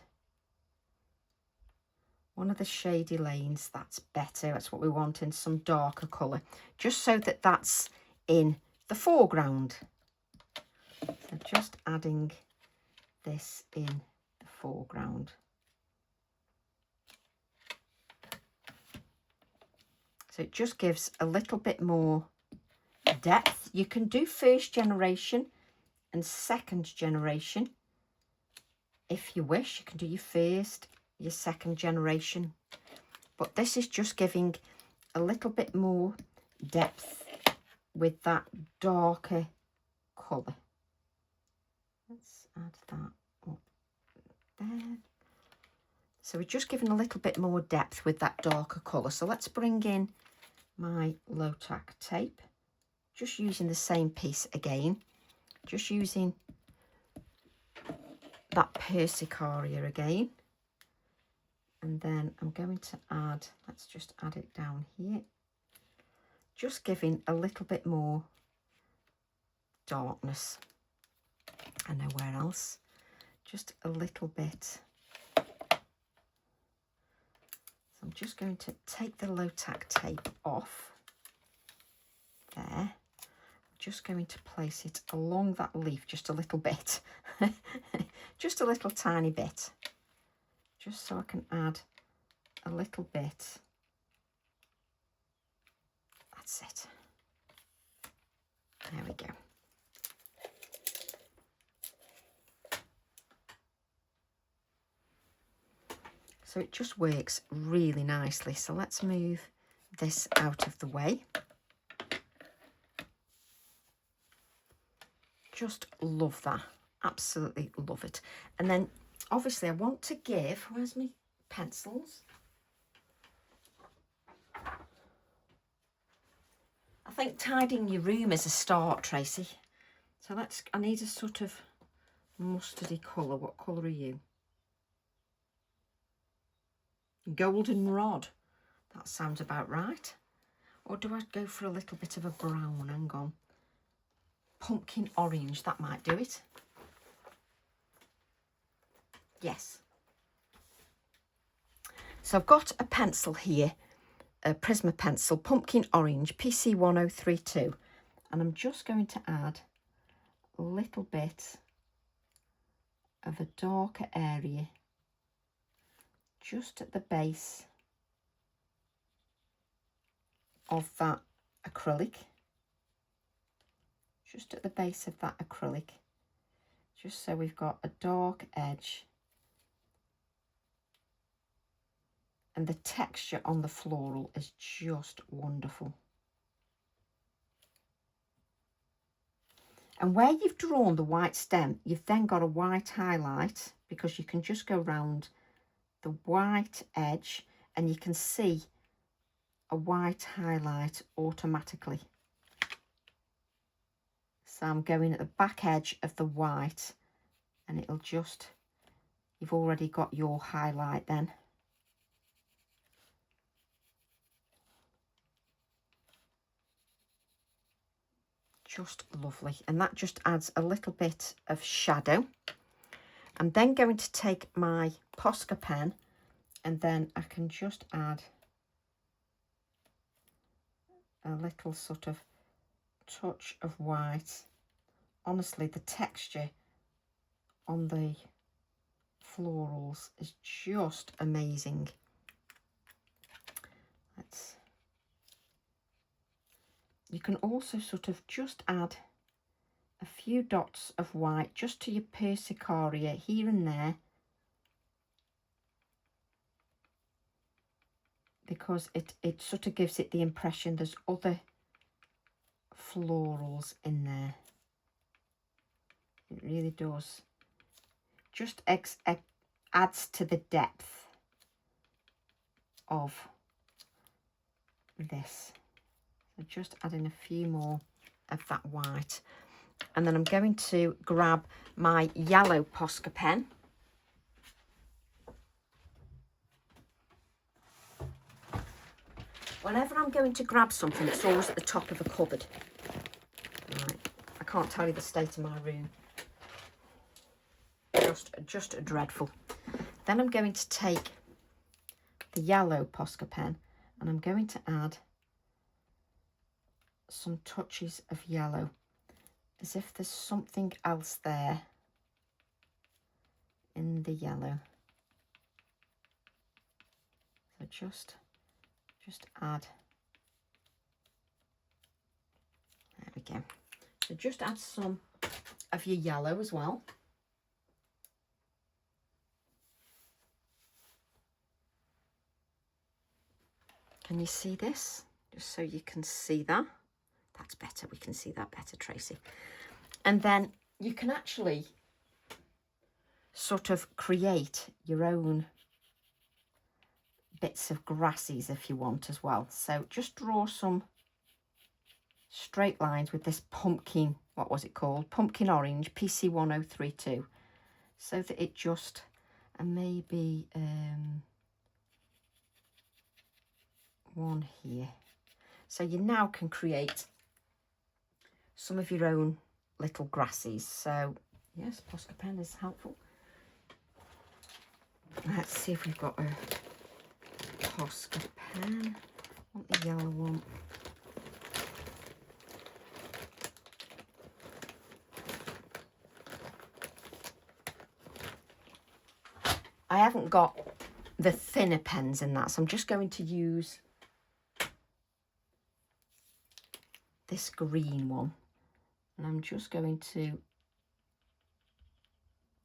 one of the Shady Lanes. That's better. That's what we want, in some darker colour, just so that that's in the foreground. So just adding this in the foreground. So it just gives a little bit more depth. You can do first generation and second generation if you wish. You can do your first, your second generation but this is just giving a little bit more depth with that darker colour. Let's add that up there. So we're just giving a little bit more depth with that darker colour. So let's bring in my low tack tape, just using the same piece again, just using that Persicaria again. And then I'm going to add, let's just add it down here, just giving a little bit more darkness. And nowhere else, just a little bit. So I'm just going to take the low tack tape off there. Just going to place it along that leaf just a little bit. Just a little tiny bit, just so I can add a little bit. That's it. There we go. So it just works really nicely. So let's move this out of the way. Just love that. Absolutely love it. And then obviously I want to give, where's my pencils? I think tidying your room is a start, Tracy. So I need a sort of mustardy colour. What colour are you? Goldenrod. That sounds about right. Or do I go for a little bit of a brown? Hang on. Pumpkin orange, that might do it. Yes. So I've got a pencil here, a Prisma pencil, pumpkin orange, PC1032, and I'm just going to add a little bit of a darker area just at the base of that acrylic, just at the base of that acrylic, just so we've got a dark edge. And the texture on the floral is just wonderful. And where you've drawn the white stem, you've then got a white highlight, because you can just go round the white edge and you can see a white highlight automatically. So I'm going at the back edge of the white and it'll just, you've already got your highlight then. Just lovely, and that just adds a little bit of shadow. I'm then going to take my Posca pen and then I can just add a little sort of touch of white. Honestly, the texture on the florals is just amazing. You can also sort of just add a few dots of white just to your Persicaria here and there, because it sort of gives it the impression there's other florals in there. It really does. Just adds to the depth of this. So just adding a few more of that white. And then I'm going to grab my yellow Posca pen. Whenever I'm going to grab something, it's always at the top of a cupboard. Right. I can't tell you the state of my room. Just dreadful. Then I'm going to take the yellow Posca pen and I'm going to add some touches of yellow, as if there's something else there in the yellow. So just add, there we go. So just add some of your yellow as well. Can you see this? Just so you can see that. That's better. We can see that better, Tracy. And then you can actually sort of create your own bits of grasses if you want as well. So just draw some straight lines with this pumpkin, what was it called? Pumpkin orange, PC1032. So that it just, and maybe one here. So you now can create some of your own little grasses. So yes, Posca pen is helpful. Let's see if we've got a Posca pen. I want the yellow one. I haven't got the thinner pens in that, so I'm just going to use this green one, and I'm just going to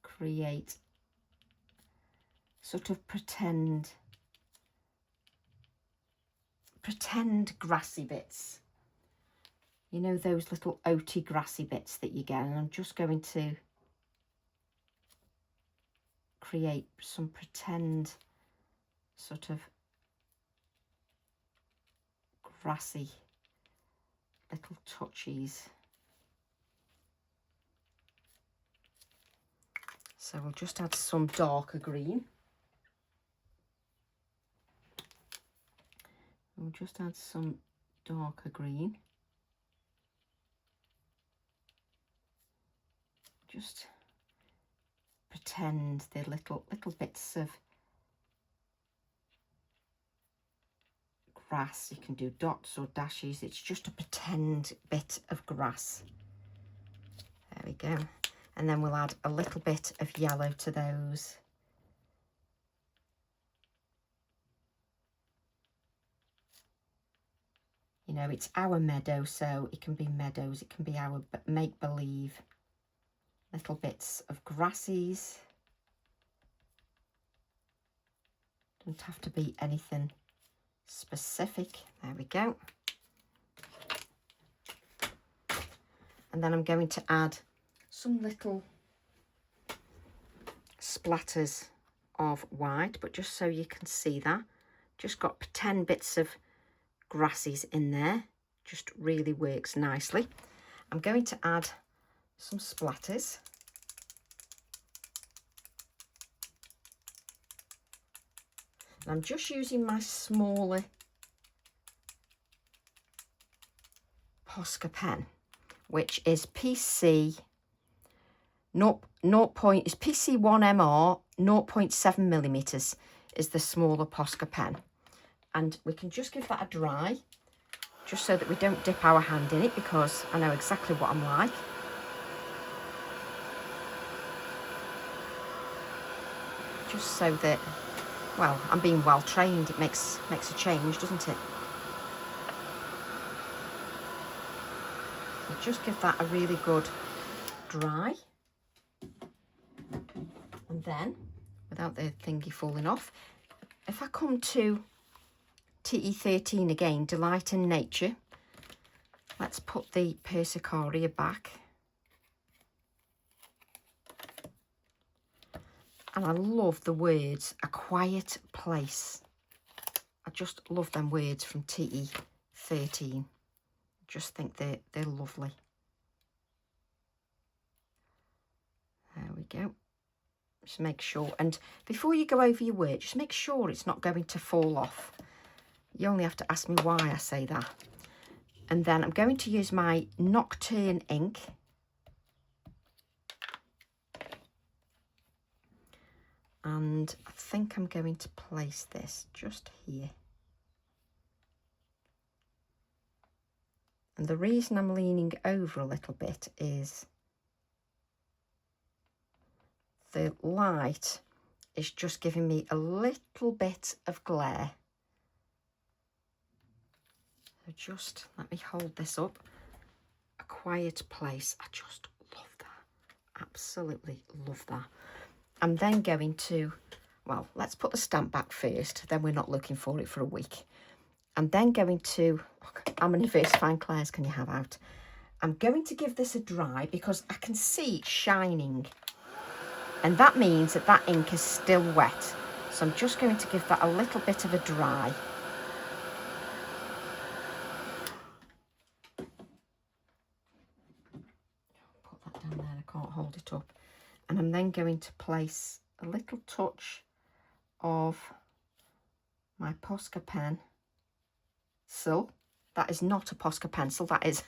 create sort of pretend grassy bits, you know, those little oaty grassy bits that you get, and I'm just going to create some pretend sort of grassy little touchies. So we'll just add some darker green. We'll just add some darker green. Just pretend they're little bits of grass. You can do dots or dashes. It's just a pretend bit of grass. There we go. And then we'll add a little bit of yellow to those. You know, it's our meadow, so it can be meadows, it can be our make-believe. Little bits of grasses. Don't have to be anything specific. There we go. And then I'm going to add some little splatters of white, but just so you can see that, just got 10 bits of grasses in there. Just really works nicely. I'm going to add some splatters. And I'm just using my smaller Posca pen, which is PC 1MR 0.7 millimeters is the smaller Posca pen. And we can just give that a dry, just so that we don't dip our hand in it, because I know exactly what I'm like. Just so that, well, I'm being well trained. It makes a change, doesn't it? So just give that a really good dry. And then, without the thingy falling off, if I come to TE13 again, Delight in Nature, let's put the Persicaria back. And I love the words, A Quiet Place. I just love them words from TE13. Just think they're lovely. There we go. Just make sure, and before you go over your work, just make sure it's not going to fall off. You only have to ask me why I say that. And then I'm going to use my Nocturne ink. And I think I'm going to place this just here. And the reason I'm leaning over a little bit is the light is just giving me a little bit of glare. So just let me hold this up. A Quiet Place. I just love that. Absolutely love that. I'm then going to, well, let's put the stamp back first, then we're not looking for it for a week. I'm then going to, how many First Fine Clairs can you have out? I'm going to give this a dry because I can see it shining. And that means that that ink is still wet. So I'm just going to give that a little bit of a dry. Put that down there, I can't hold it up. And I'm then going to place a little touch of my Posca pencil. That is not a Posca pencil, that is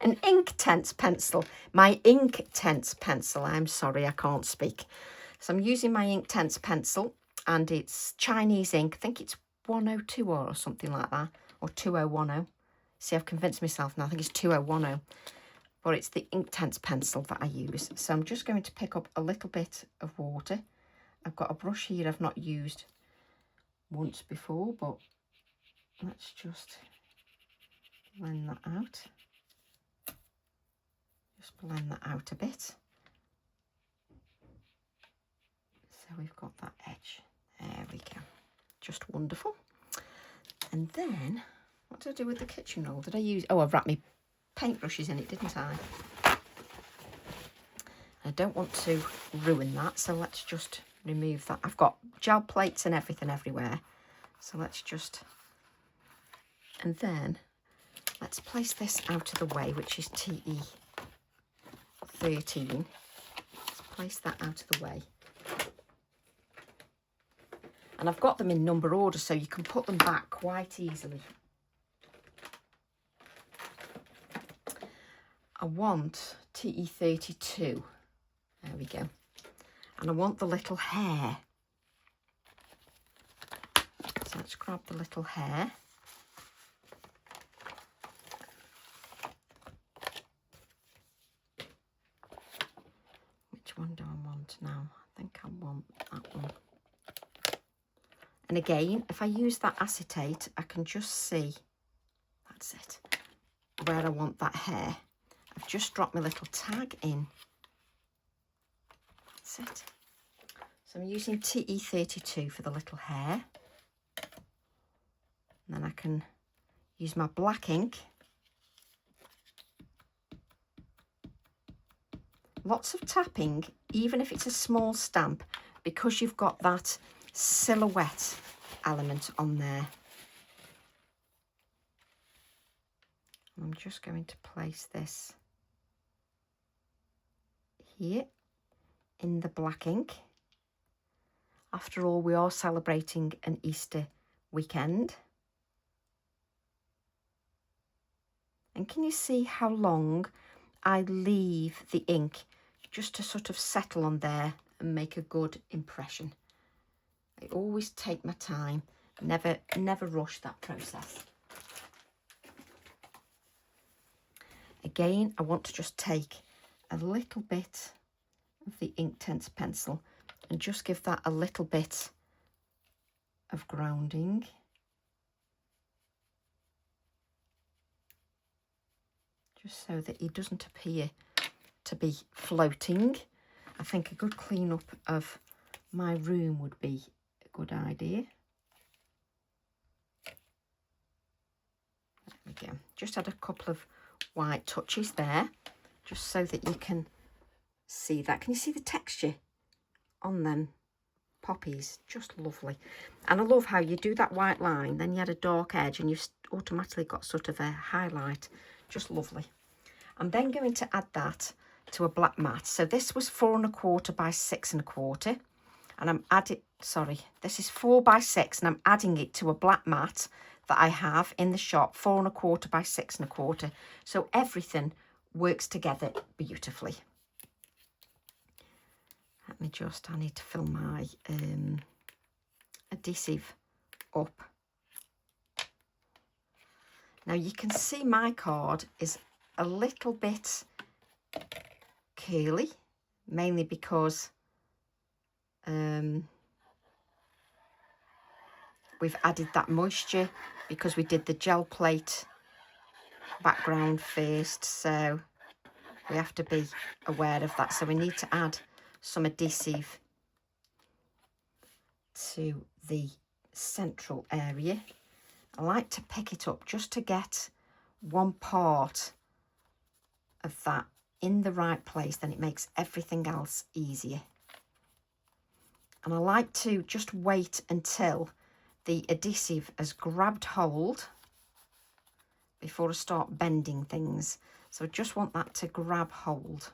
an Inktense pencil. My Inktense pencil, I'm sorry, I can't speak. So I'm using my Inktense pencil, and it's Chinese ink. I think it's 102 or something like that, or 2010. See, I've convinced myself now, I think it's 2010. But it's the Inktense pencil that I use. So I'm just going to pick up a little bit of water. I've got a brush here I've not used once before, but let's just blend that out. Just blend that out a bit. So we've got that edge. There we go. Just wonderful. And then, what did I do with the kitchen roll? Did I use... Oh, I've wrapped my paintbrushes in it, didn't I? I don't want to ruin that, so let's just remove that. I've got gel plates and everything everywhere. So let's just... And then, let's place this out of the way, which is TE 13. Let's place that out of the way. And I've got them in number order, so you can put them back quite easily. I want TE 32. There we go. And I want the little hair. So let's grab the little hair. Which one do I want now? I think I want that one. And again, if I use that acetate, I can just see, that's it, where I want that hair. I've just dropped my little tag in. That's it. So I'm using TE 32 for the little hair. And then I can use my black ink. Lots of tapping, even if it's a small stamp, because you've got that silhouette element on there. I'm just going to place this here in the black ink. After all, we are celebrating an Easter weekend. And can you see how long I leave the ink just to sort of settle on there and make a good impression? I always take my time, never rush that process. Again, I want to just take a little bit of the Inktense pencil and just give that a little bit of grounding. Just so that it doesn't appear to be floating. I think a good clean-up of my room would be a good idea. There we go. Just add a couple of white touches there, just so that you can see that. Can you see the texture on them poppies? Just lovely. And I love how you do that white line, then you add a dark edge and you've automatically got sort of a highlight. Just lovely. I'm then going to add that to a black mat. So this was 4 1/4 by 6 1/4, and I'm adding, sorry, this is 4 by 6, and I'm adding it to a black mat that I have in the shop, 4 1/4 by 6 1/4. So everything works together beautifully. Let me just, I need to fill my adhesive up. Now you can see my card is a little bit curly, mainly because we've added that moisture because we did the gel plate background first, so we have to be aware of that. So we need to add some adhesive to the central area. I like to pick it up just to get one part of that in the right place, then it makes everything else easier. And I like to just wait until the adhesive has grabbed hold before I start bending things. So I just want that to grab hold.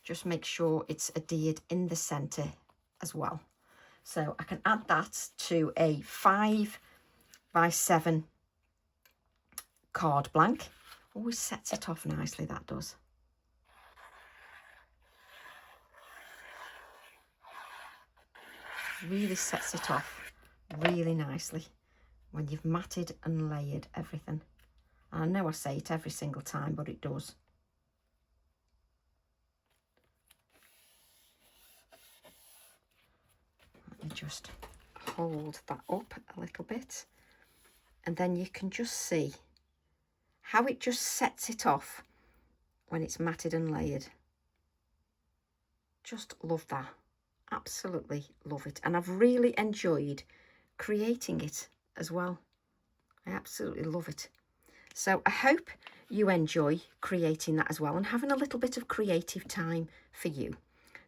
Just make sure it's adhered in the centre as well. So I can add that to a 5x7 card blank. Always sets it off nicely, that does. Really sets it off really nicely when you've matted and layered everything. And I know I say it every single time, but it does. Let me just hold that up a little bit, and then you can just see how it just sets it off when it's matted and layered. Just love that. Absolutely love it. And I've really enjoyed creating it as well. I absolutely love it. So I hope you enjoy creating that as well and having a little bit of creative time for you.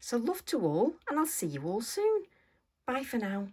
So love to all, and I'll see you all soon. Bye for now.